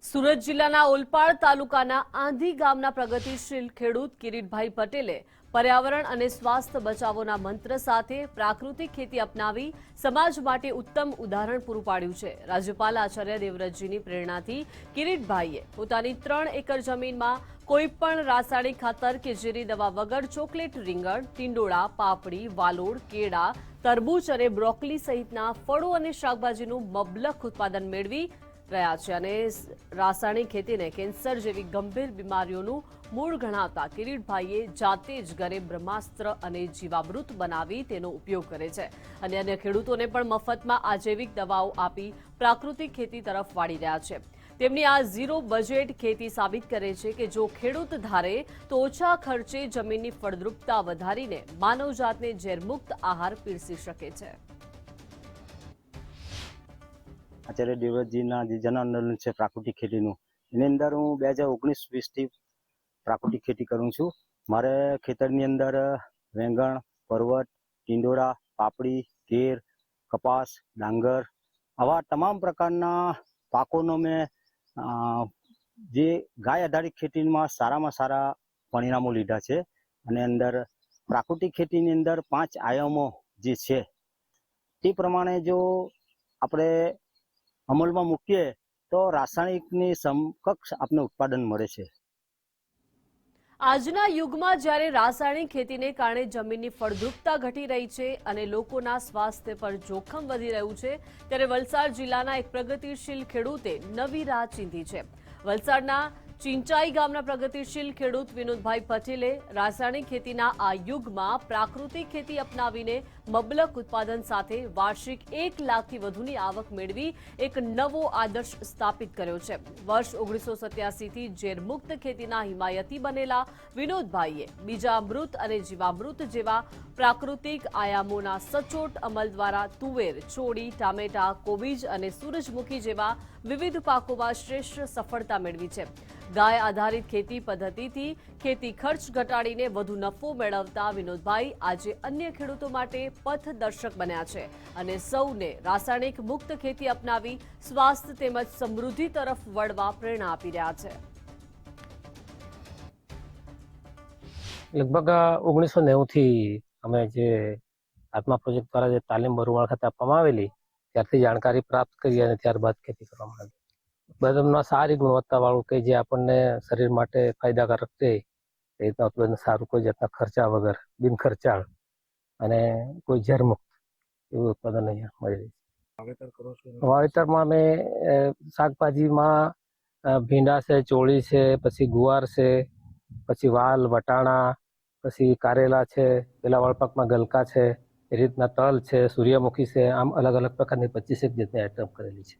સુરત જિલ્લાના ઓલપાડ તાલુકાના આંધી ગામના પ્રગતિશીલ ખેડૂત કિરીટભાઈ પટેલે પર્યાવરણ અને સ્વાસ્થ્ય બચાવોના મંત્ર સાથે પ્રાકૃતિક ખેતી અપનાવી સમાજ માટે ઉત્તમ ઉદાહરણ પૂરું પાડ્યું છે। રાજ્યપાલ આચાર્ય દેવવ્રતજીની પ્રેરણાથી કિરીટભાઈએ પોતાની 3 એકર જમીનમાં કોઈપણ રાસાયણિક ખાતર કે ઝેરી દવા વગર ચોકલેટ રીંગણ, ટીંડોળા, પાપડી, વાલોડ, કેળા, તરબૂચ અને બ્રોકોલી સહિતના ફળો અને શાકભાજીનું મબલખ ઉત્પાદન મેળવી રહ્યા છે અને રાસાયણિક ખેતીને કેન્સર જેવી ગંભીર બીમારીઓનું મૂળ ગણાવતા કિરીટભાઈએ જાતે જ ઘરે બ્રહ્માસ્ત્ર અને જીવામૃત બનાવી તેનો ઉપયોગ કરે છે અને અન્ય ખેડૂતોને પણ મફતમાં આ જૈવિક દવાઓ આપી પ્રાકૃતિક ખેતી તરફ વાળી રહ્યા છે। તેમની આ ઝીરો બજેટ ખેતી સાબિત કરે છે કે જો ખેડૂત ધારે તો ઓછા ખર્ચે જમીનની ફળદ્રુપતા વધારીને માનવજાતને ઝેરમુક્ત આહાર પીરસી શકે છે। આચાર્ય દેવવ્રતજીના જે જન આંદોલન છે પ્રાકૃતિક ખેતીનું, એની અંદર હું 2019-20થી પ્રાકૃતિક ખેતી કરું છું। મારે ખેતરની અંદર વેંગણ, પરવટ, ટીંડોળા, પાપડી, કેર, કપાસ, ડાંગર આવા તમામ પ્રકારના પાકોનો મેં જે ગાય આધારિત ખેતીમાં સારામાં સારા પરિણામો લીધા છે અને અંદર પ્રાકૃતિક ખેતીની અંદર 5 આયામો જે છે તે પ્રમાણે જો આપણે અમલમાં મૂકીએ તો રાસાયણિકની સમકક્ષ આપને ઉત્પાદન મળે છે। આજના યુગમાં જ્યારે રાસાયણિક ખેતીને કારણે જમીનની ફળદ્રુપતા ઘટી રહી છે અને લોકોના સ્વાસ્થ્ય પર જોખમ વધી રહ્યું છે, ત્યારે વલસાડ જિલ્લાના એક પ્રગતિશીલ ખેડૂતે નવી રાહ ચીંધી છે। વલસાડના ચિંચાઈ ગામના પ્રગતિશીલ ખેડૂત વિનોદભાઈ પટેલે રાસાયણિક ખેતીના આ યુગમાં પ્રાકૃતિક ખેતી અપનાવીને મબલખ ઉત્પાદન સાથે વાર્ષિક 1 લાખથી વધુની આવક મેળવી એક નવો આદર્શ સ્થાપિત કર્યો છે। વર્ષ 1987થી ઝેરમુક્ત ખેતીના હિમાયતી બનેલા વિનોદભાઈએ બીજામૃત અને જીવામૃત જેવા પ્રાકૃતિક આયામોના સચોટ અમલ દ્વારા તુવેર, ચોળી, ટામેટા, કોબીજ અને સૂરજમુખી જેવા વિવિધ પાકોમાં શ્રેષ્ઠ સફળતા મેળવી છે। ગાય આધારિત ખેતી પદ્ધતિથી ખેતી ખર્ચ ઘટાડીને વધુ નફો મેળવતા વિનોદભાઈ આજે અન્ય ખેડૂતો માટે પથદર્શક બન્યા છે અને સૌને રાસાયણિક મુક્ત ખેતી અપનાવી સ્વાસ્થ્ય તેમજ સમૃદ્ધિ તરફ વળવા પ્રેરણા આપી રહ્યા છે। લગભગ 1990થી અમે જે આત્મા પ્રોજેક્ટ દ્વારા જે તાલીમ બરુવાળ ખાતે આપવામાં આવેલી ત્યારથી જાણકારી પ્રાપ્ત કરી અને ત્યારબાદ ખેતી કરવામાં આવી। ઉત્પાદનમાં સારી ગુણવત્તાવાળું કે જે આપણને શરીર માટે ફાયદાકારક છે એ રીતના ઉત્પાદન સારું, કોઈ જાતના ખર્ચા વગર, બિન ખર્ચાળ અને કોઈ ઝેરમુક્ત એવું ઉત્પાદન અહીંયા મળી રહે છે। વાવેતરમાં અમે શાકભાજીમાં ભીંડા છે, ચોળી છે, પછી ગુવાર છે, પછી વાલ, વટાણા, પછી કારેલા છે, પેલા વાળપાકમાં ગલકા છે, એ રીતના તલ છે, સૂર્યમુખી છે, આમ અલગ અલગ પ્રકારની 25 જેટલી આઈટમ કરેલી છે।